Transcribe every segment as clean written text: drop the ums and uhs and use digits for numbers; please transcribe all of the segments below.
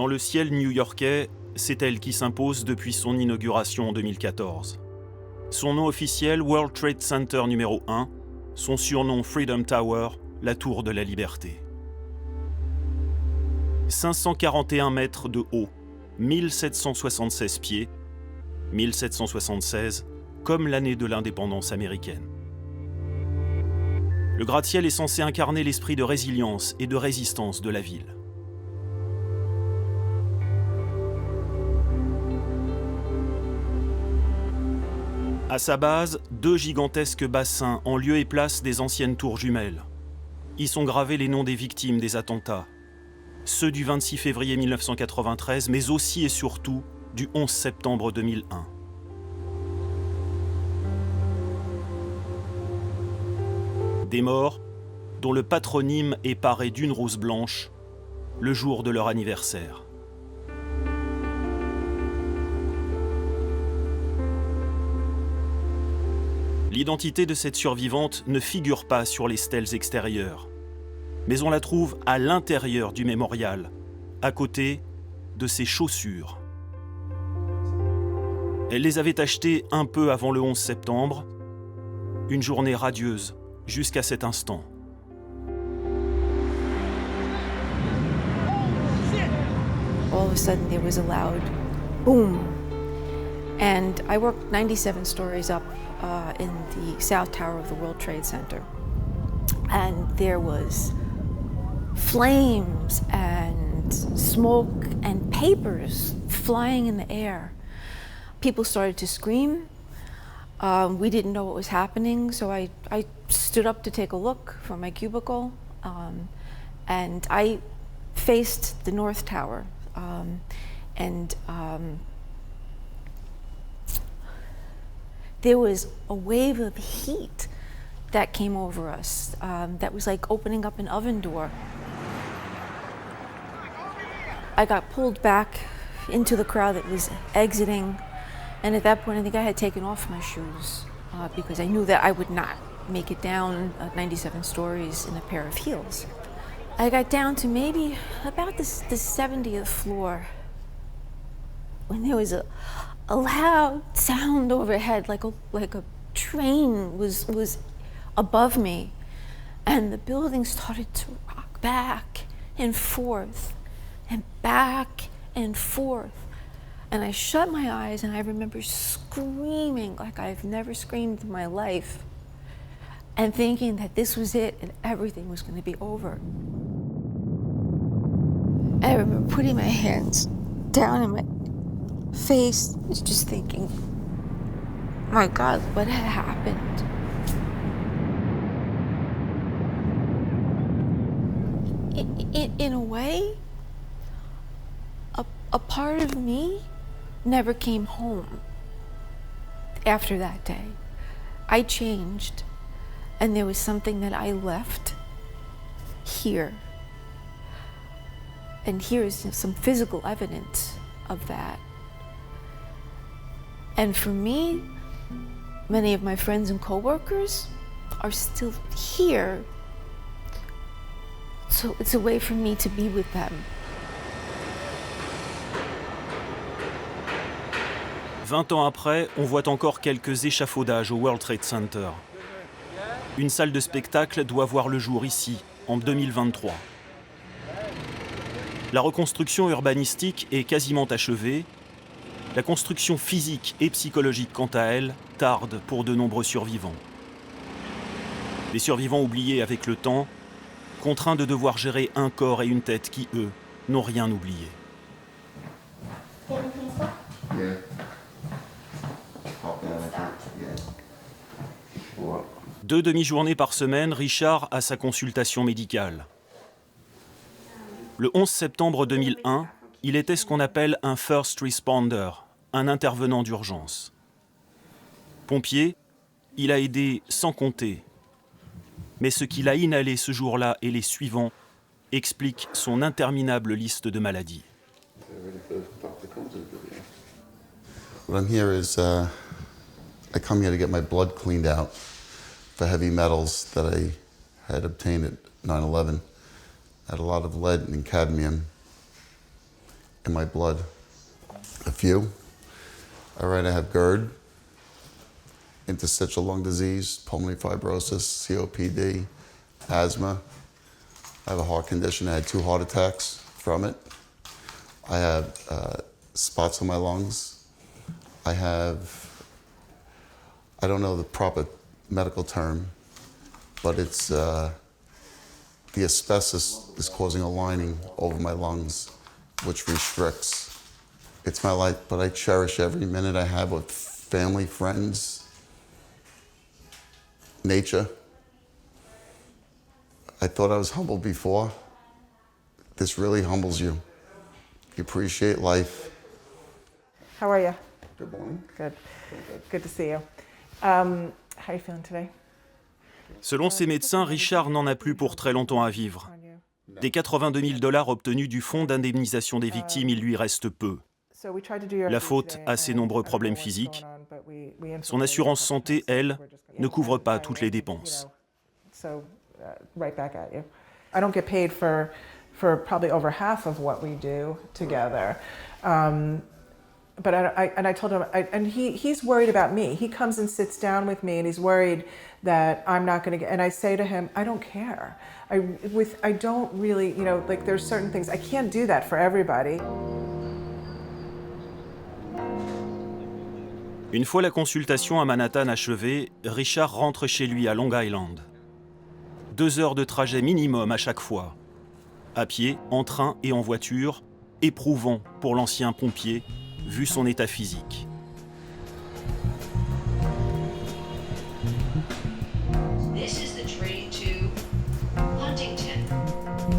Dans le ciel new-yorkais, c'est elle qui s'impose depuis son inauguration en 2014. Son nom officiel, World Trade Center numéro 1, son surnom Freedom Tower, la tour de la liberté. 541 mètres de haut, 1776 pieds, 1776, comme l'année de l'indépendance américaine. Le gratte-ciel est censé incarner l'esprit de résilience et de résistance de la ville. À sa base, 2 gigantesques bassins en lieu et place des anciennes tours jumelles. Y sont gravés les noms des victimes des attentats, ceux du 26 février 1993, mais aussi et surtout du 11 septembre 2001. Des morts dont le patronyme est paré d'une rose blanche le jour de leur anniversaire. L'identité de cette survivante ne figure pas sur les stèles extérieures, mais on la trouve à l'intérieur du mémorial, à côté de ses chaussures. Elle les avait achetées un peu avant le 11 septembre, une journée radieuse jusqu'à cet instant. All of a sudden there was a loud boom, and I worked 97 stories up in the South Tower of the World Trade Center, and there was flames and smoke and papers flying in the air. People started to scream. We didn't know what was happening, so I stood up to take a look from my cubicle, and I faced the North Tower, and there was a wave of heat that came over us that was like opening up an oven door. I got pulled back into the crowd that was exiting, and at that point I think I had taken off my shoes because I knew that I would not make it down 97 stories in a pair of heels. I got down to maybe about the 70th floor when there was a loud sound overhead, like a train was above me, and the building started to rock back and forth and back and forth. And I shut my eyes and I remember screaming like I've never screamed in my life, and thinking that this was it and everything was going to be over. I remember putting my hands down in my face, just thinking, my God, what had happened? In a way, a part of me never came home after that day. I changed, and there was something that I left here. And here is some physical evidence of that. And for me, many of my friends and coworkers are still here. So it's a way for me to be with them. 20 ans après, on voit encore quelques échafaudages au World Trade Center. Une salle de spectacle doit voir le jour ici, en 2023. La reconstruction urbanistique est quasiment achevée. La construction physique et psychologique, quant à elle, tarde pour de nombreux survivants. Des survivants oubliés avec le temps, contraints de devoir gérer un corps et une tête qui, eux, n'ont rien oublié. Deux demi-journées par semaine, Richard a sa consultation médicale. Le 11 septembre 2001, il était ce qu'on appelle un first responder, un intervenant d'urgence. Pompier, il a aidé sans compter. Mais ce qu'il a inhalé ce jour-là et les suivants explique son interminable liste de maladies. What I'm here is I come here to get my blood cleaned out for heavy metals that I had obtained at 9/11. I had a lot of lead and cadmium in my blood. A few. All right, I have GERD, interstitial lung disease, pulmonary fibrosis, COPD, asthma. I have a heart condition. I had 2 heart attacks from it. I have spots on my lungs. I don't know the proper medical term, but it's the asbestos is causing a lining over my lungs, which restricts. It's my life, but I cherish every minute I have with family, friends, nature. I thought I was humble before. This really humbles you. You appreciate life. How are you? Good morning. Good. Good to see you. How are you feeling today? Selon ses médecins, Richard n'en a plus pour très longtemps à vivre. Des 82 000 $ obtenus du fonds d'indemnisation des victimes, il lui reste peu. La faute à ses nombreux problèmes physiques. Son assurance santé, elle, ne couvre pas toutes les dépenses. I don't get paid for probably over half of what we do together. But I told him, and he's worried about me. He comes and sits down with me and he's worried that I'm not going to get, and I say to him, I don't care. I don't really, like there's certain things, I can't do that for everybody. Une fois la consultation à Manhattan achevée, Richard rentre chez lui à Long Island. 2 heures de trajet minimum à chaque fois. À pied, en train et en voiture, éprouvant pour l'ancien pompier, vu son état physique.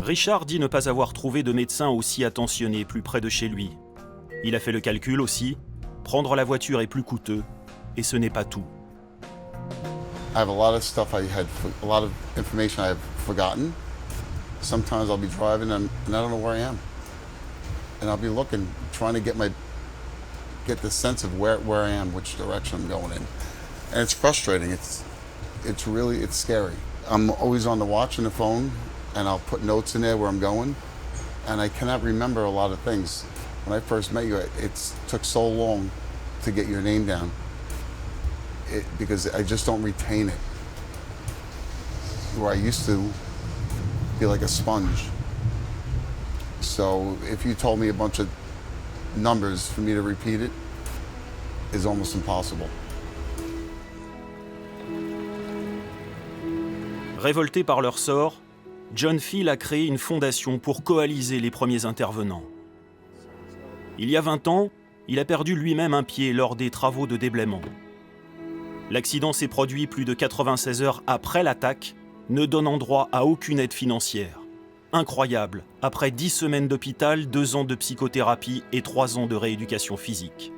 Richard dit ne pas avoir trouvé de médecin aussi attentionné plus près de chez lui. Il a fait le calcul aussi. Prendre la voiture est plus coûteux, et ce n'est pas tout. I have a lot of stuff a lot of information I have forgotten. Sometimes I'll be driving and I don't know where I am. And I'll be looking, trying to get the sense of where I am, which direction I'm going in. And it's frustrating. It's scary. I'm always on the watch on the phone, and I'll put notes in there where I'm going, and I cannot remember a lot of things. When I first met you, it took so long to get your name down because I just don't retain it. Where I used to be like a sponge. So if you told me a bunch of numbers for me to repeat it is almost impossible. Révolté par leur sort, John Field a créé une fondation pour coaliser les premiers intervenants. Il y a 20 ans, il a perdu lui-même un pied lors des travaux de déblaiement. L'accident s'est produit plus de 96 heures après l'attaque, ne donnant droit à aucune aide financière. Incroyable, après 10 semaines d'hôpital, 2 ans de psychothérapie et 3 ans de rééducation physique.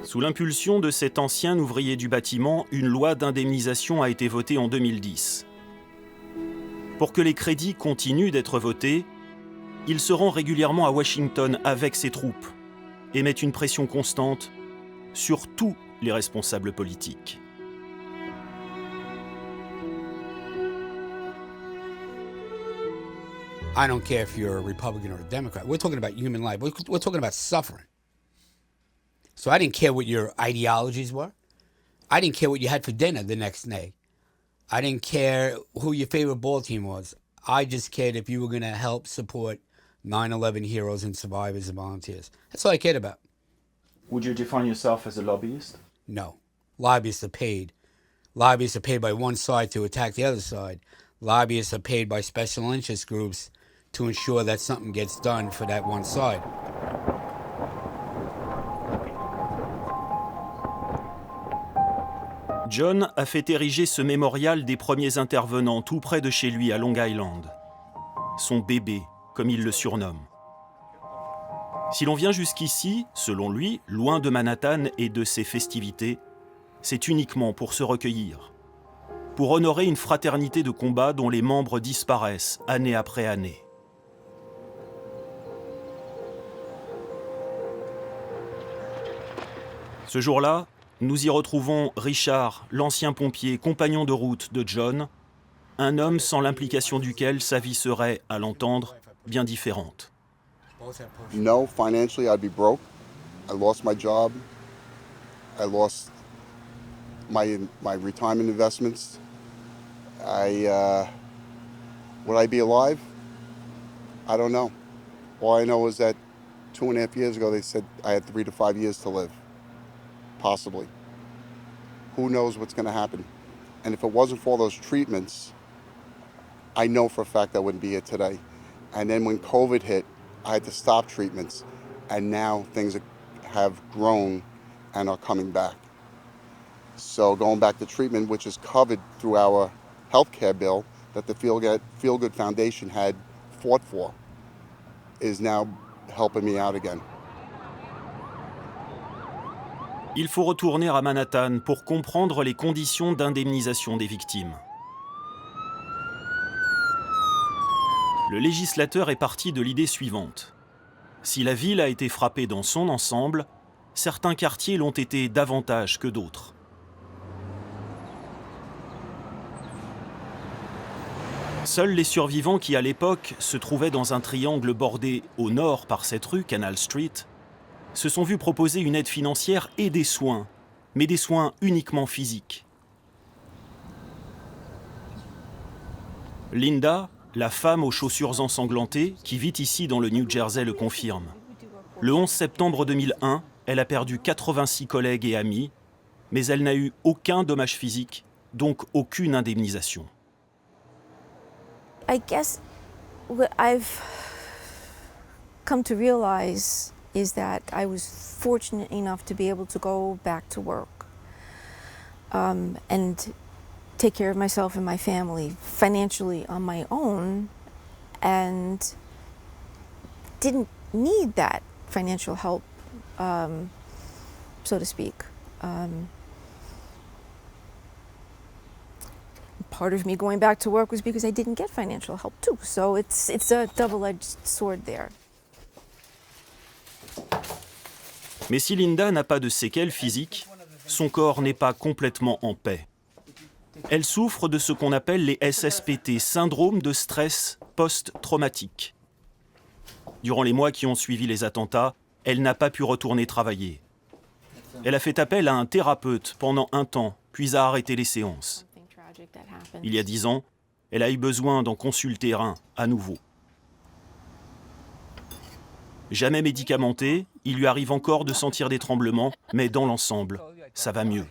Sous l'impulsion de cet ancien ouvrier du bâtiment, une loi d'indemnisation a été votée en 2010. Pour que les crédits continuent d'être votés, il se rend régulièrement à Washington avec ses troupes et met une pression constante sur tous les responsables politiques. I don't care if you're a Republican or a Democrat. We're talking about human life. We're talking about suffering. So I didn't care what your ideologies were. I didn't care what you had for dinner the next day. I didn't care who your favorite ball team was. I just cared if you were going to help support 9/11 heroes and survivors and volunteers. That's all I cared about. Would you define yourself as a lobbyist? No. Lobbyists are paid. Lobbyists are paid by one side to attack the other side. Lobbyists are paid by special interest groups to ensure that something gets done for that one side. John a fait ériger ce mémorial des premiers intervenants tout près de chez lui à Long Island. Son bébé, comme il le surnomme. Si l'on vient jusqu'ici, selon lui, loin de Manhattan et de ses festivités, c'est uniquement pour se recueillir, pour honorer une fraternité de combat dont les membres disparaissent année après année. Ce jour-là, nous y retrouvons Richard, l'ancien pompier, compagnon de route de John, Un homme sans l'implication duquel sa vie serait, à l'entendre, bien différente. No, financially I'd be broke. I lost my job. I lost my retirement investments. Would I be alive? I don't know. All I know is that 2.5 years ago they said I had 3 to 5 years to live, possibly. Who knows what's going to happen? And if it wasn't for those treatments, I know for a fact I wouldn't be here today. And then when COVID hit, I had to stop treatments, and now things have grown and are coming back. So going back to treatment, which is covered through our healthcare bill that the Feel Good Foundation had fought for, is now helping me out again. Il faut retourner à Manhattan pour comprendre les conditions d'indemnisation des victimes. Le législateur est parti de l'idée suivante. Si la ville a été frappée dans son ensemble, certains quartiers l'ont été davantage que d'autres. Seuls les survivants qui, à l'époque, se trouvaient dans un triangle bordé au nord par cette rue, Canal Street, se sont vus proposer une aide financière et des soins, mais des soins uniquement physiques. Linda, la femme aux chaussures ensanglantées, qui vit ici dans le New Jersey, le confirme. Le 11 septembre 2001, elle a perdu 86 collègues et amis, mais elle n'a eu aucun dommage physique, donc aucune indemnisation. I guess what I've come to realize is that I was fortunate enough to be able to go back to work and take care of myself and my family financially on my own, and didn't need that financial help, so to speak. Part of me going back to work was because I didn't get financial help too, so it's a double-edged sword there. Mais si Linda n'a pas de séquelles physiques, son corps n'est pas complètement en paix. Elle souffre de ce qu'on appelle les SSPT, syndrome de stress post-traumatique. Durant les mois qui ont suivi les attentats, elle n'a pas pu retourner travailler. Elle a fait appel à un thérapeute pendant un temps, puis a arrêté les séances. Il y a 10 ans, elle a eu besoin d'en consulter un à nouveau. Jamais médicamentée, il lui arrive encore de sentir des tremblements, mais dans l'ensemble, ça va mieux.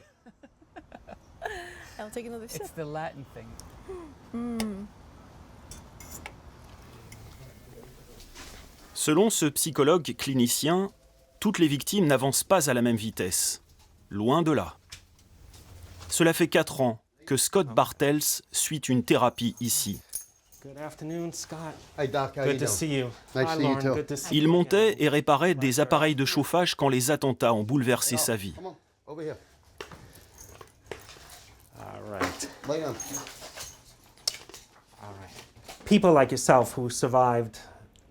Selon ce psychologue clinicien, toutes les victimes n'avancent pas à la même vitesse. Loin de là. Cela fait 4 ans que Scott Bartels suit une thérapie ici. Good afternoon, Scott. Hey, Doc, how you Good to doing? see you. Nice Hi, to see you Lauren. too. Good to see Il you montait again. et réparait des appareils de chauffage quand les attentats ont bouleversé sa vie. Come on, over here. All right. Lay down. All right. People like yourself who survived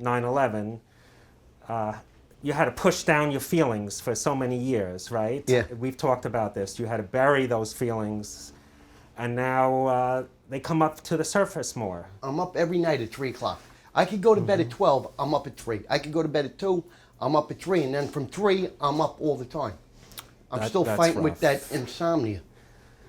9/11, you had to push down your feelings for so many years, right? Yeah. We've talked about this. You had to bury those feelings, and now they come up to the surface more. I'm up every night at 3 o'clock. I could go to bed at 12, I'm up at 3. I could go to bed at 2, I'm up at 3. And then from 3, I'm up all the time. I'm still That's fighting with rough. that insomnia.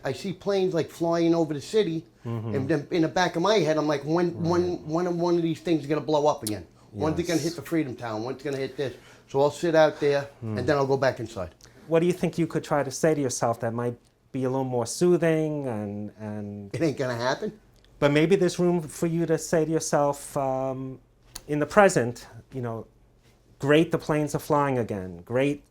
I see planes like flying over the city, and then in the back of my head, I'm like, when one of these things is going to blow up again? When's it going to hit the Freedom Tower? When's it going to hit this? So I'll sit out there, and then I'll go back inside. What do you think you could try to say to yourself that might be a little more soothing and It ain't going to happen. but maybe there's room for you to say to yourself, in the present, you know, great, the planes are flying again. Great,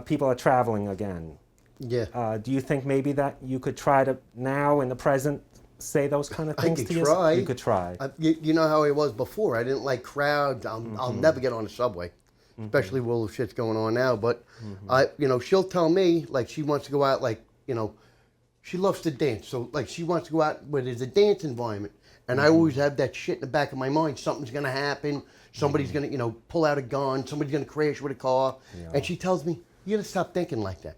people are traveling again. Yeah. Do you think maybe that you could try to now in the present say those kind of I things could to yourself? try. You could try. You know how I was before. I didn't like crowds. I'll never get on the subway, especially with all the shit's going on now. But she'll tell me like she wants to go out, like she loves to dance. So like she wants to go out where there's a dance environment, and I always have that shit in the back of my mind. Something's gonna happen. Somebody's gonna pull out a gun. Somebody's gonna crash with a car. And she tells me, you gotta stop thinking like that.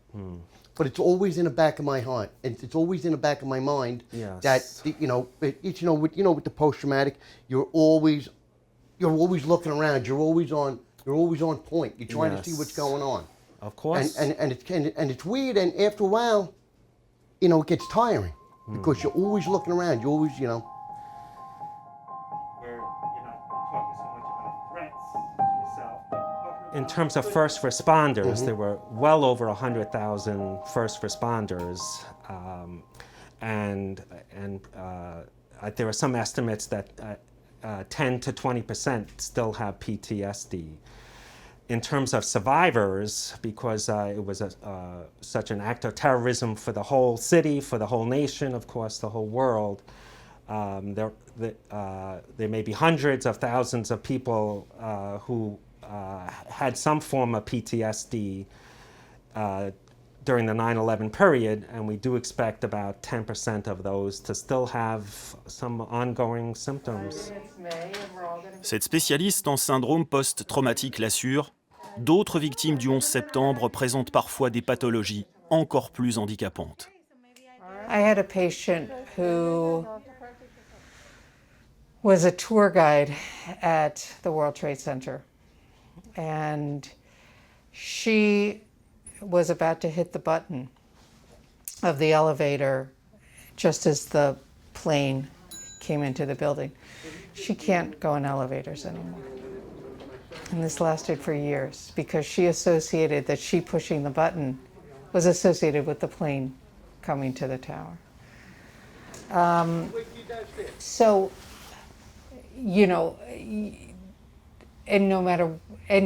but it's always in the back of my heart, and it's always in the back of my mind. Yes. That with the post-traumatic, you're always looking around. You're always on point. You're trying to see what's going on. Of course. And it's weird, and after a while, it gets tiring because you're always looking around. You're always, We're not talking so much about threats to yourself. In terms of first responders, there were well over 100,000 first responders, and there are some estimates that 10 to 20% still have PTSD. In terms of survivors, because it was such an act of terrorism for the whole city, for the whole nation, of course, the whole world, there may be hundreds of thousands of people who had some form of PTSD during the 9/11 period, and we do expect about 10% of those to still have some ongoing symptoms. Cette spécialiste en syndrome post-traumatique l'assure, d'autres victimes du 11 septembre présentent parfois des pathologies encore plus handicapantes. I had a patient who was a tour guide at the World Trade Center, and she was about to hit the button of the elevator just as the plane came into the building. She can't go in elevators anymore. And this lasted for years because she associated that she pushing the button was associated with the plane coming to the tower. And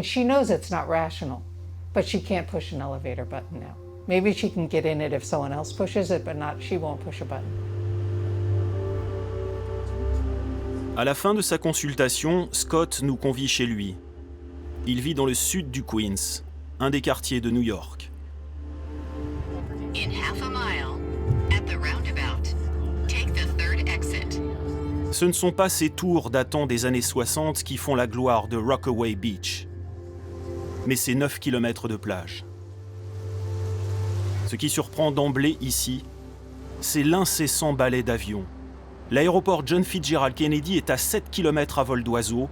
she knows it's not rational, but she can't push an elevator button now. Maybe she can get in it if someone else pushes it, but she won't push a button. À la fin de sa consultation, Scott nous convie chez lui. Il vit dans le sud du Queens, un des quartiers de New York. In half a mile, at the roundabout, take the third exit. Ce ne sont pas ces tours datant des années 60 qui font la gloire de Rockaway Beach, mais ces 9 km de plage. Ce qui surprend d'emblée ici, c'est l'incessant balai d'avions. L'aéroport John Fitzgerald Kennedy est à 7 km à vol d'oiseau,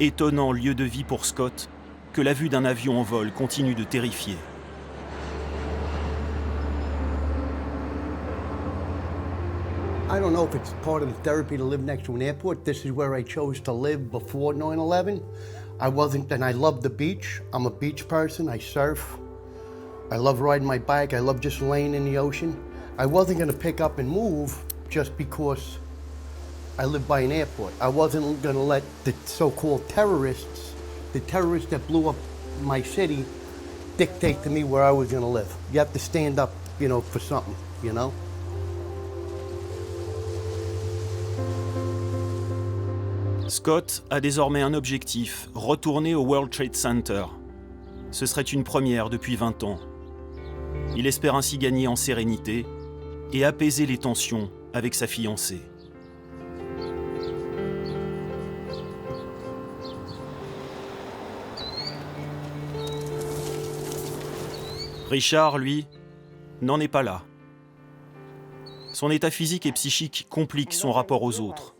étonnant lieu de vie pour Scott que la vue d'un avion en vol continue de terrifier. I don't know if it's part of the therapy to live next to an airport. This is where I chose to live before 9/11. And I love the beach. I'm a beach person. I surf. I love riding my bike. I love just laying in the ocean. I wasn't going to pick up and move just because I live by an airport. I wasn't going to let the so-called terrorists, the terrorists that blew up my city, dictate to me where I was going to live. You have to stand up, for something, Scott a désormais un objectif, retourner au World Trade Center. Ce serait une première depuis 20 ans. Il espère ainsi gagner en sérénité et apaiser les tensions avec sa fiancée. Richard, lui, n'en est pas là. Son état physique et psychique complique son rapport aux autres.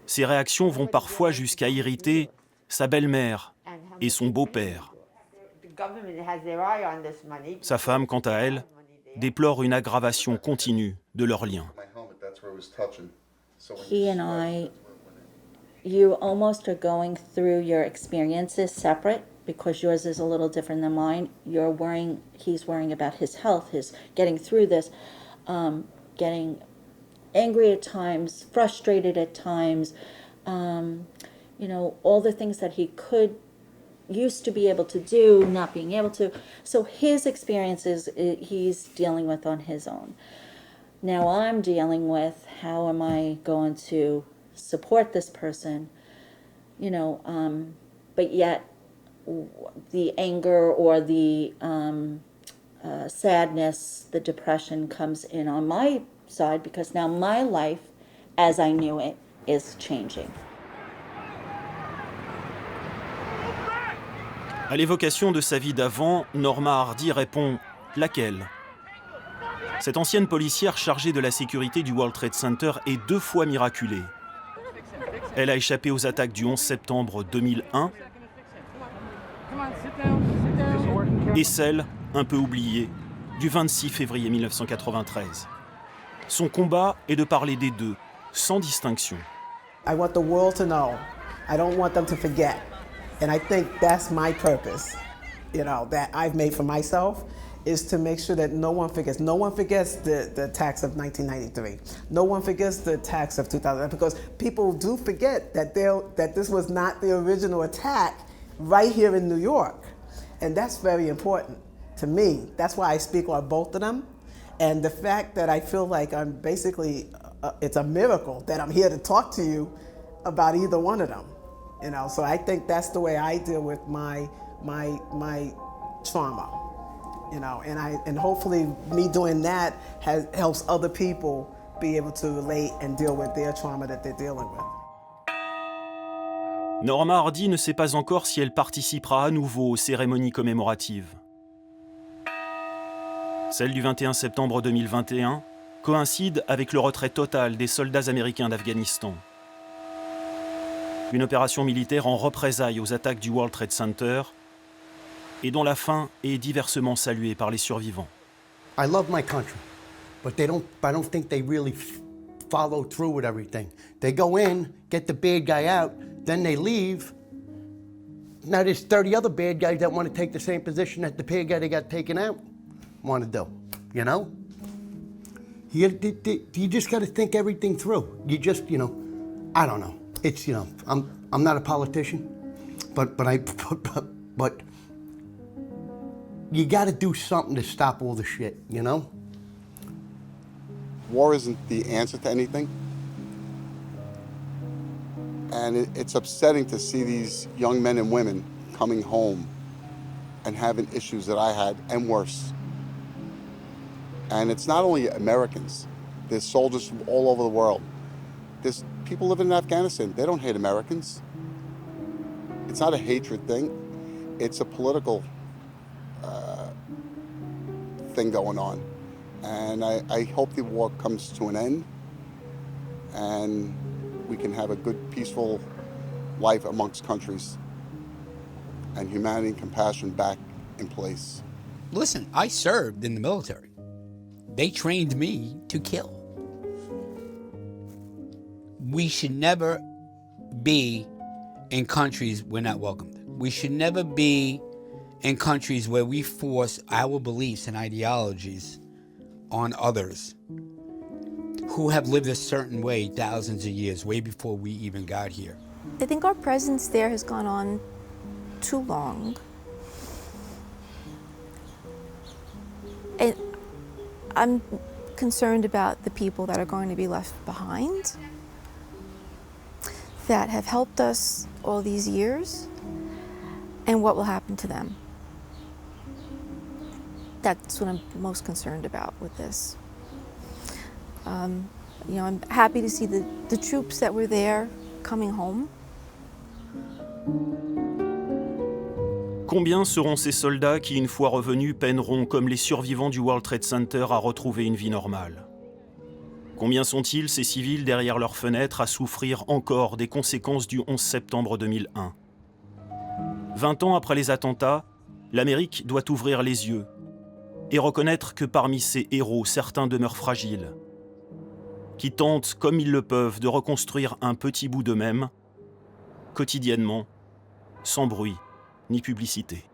Ses réactions vont parfois jusqu'à irriter sa belle-mère et son beau-père. Sa femme, quant à elle, déplore une aggravation continue de leur lien. He and you almost are going through your experiences separate because yours is a little different than mine. He's worrying about his health, his getting through this, getting angry at times, frustrated at times, all the things that he used to be able to do, not being able to. So his experiences he's dealing with on his own. Now I'm dealing with how am I going to support this person, but yet the anger or the sadness, the depression comes in on my side because now my life, as I knew it, is changing. À l'évocation de sa vie d'avant, Norma Hardy répond Laquelle? Cette ancienne policière chargée de la sécurité du World Trade Center est 2 fois miraculée. Elle a échappé aux attaques du 11 septembre 2001 et celle, un peu oubliée, du 26 février 1993. Son combat est de parler des deux, sans distinction. I want the world to know. I don't want them to forget. And I think that's my purpose, that I've made for myself, is to make sure that no one forgets. No one forgets the attacks of 1993. No one forgets the attacks of 2000, because people do forget that this was not the original attack right here in New York. And that's very important to me. That's why I speak on both of them. And the fact that I feel like I'm basically, it's a miracle that I'm here to talk to you about either one of them. So I think that's the way I deal with my trauma. And hopefully me doing that helps other people be able to relate and deal with their trauma that they're dealing with. Norma Hardy ne sait pas encore si elle participera à nouveau aux cérémonies commémoratives. Celle du 21 septembre 2021 coïncide avec le retrait total des soldats américains d'Afghanistan. Une opération militaire en représailles aux attaques du World Trade Center et dont la fin est diversement saluée par les survivants. I love my country, but I don't think they really follow through with everything. They go in, get the bad guy out, then they leave. Now there's 30 other bad guys that want to take the same position that the bad guy that got taken out want to do, You just got to think everything through. You just, I don't know. It's, I'm not a politician, but you got to do something to stop all the shit, War isn't the answer to anything. And it's upsetting to see these young men and women coming home and having issues that I had and worse. And it's not only Americans. There's soldiers from all over the world. There's people living in Afghanistan. They don't hate Americans. It's not a hatred thing. It's a political thing going on. And I hope the war comes to an end and we can have a good, peaceful life amongst countries and humanity and compassion back in place. Listen, I served in the military. They trained me to kill. We should never be in countries we're not welcomed. We should never be in countries where we force our beliefs and ideologies on others who have lived a certain way thousands of years, way before we even got here. I think our presence there has gone on too long. And I'm concerned about the people that are going to be left behind that have helped us all these years, and what will happen to them. That's what I'm most concerned about with this. I'm happy to see the troops that were there coming home. Combien seront ces soldats qui, une fois revenus, peineront, comme les survivants du World Trade Center, à retrouver une vie normale? Combien sont-ils, ces civils, derrière leurs fenêtres, à souffrir encore des conséquences du 11 septembre 2001? 20 ans après les attentats, l'Amérique doit ouvrir les yeux et reconnaître que parmi ces héros, certains demeurent fragiles, qui tentent, comme ils le peuvent, de reconstruire un petit bout d'eux-mêmes, quotidiennement, sans bruit ni publicité.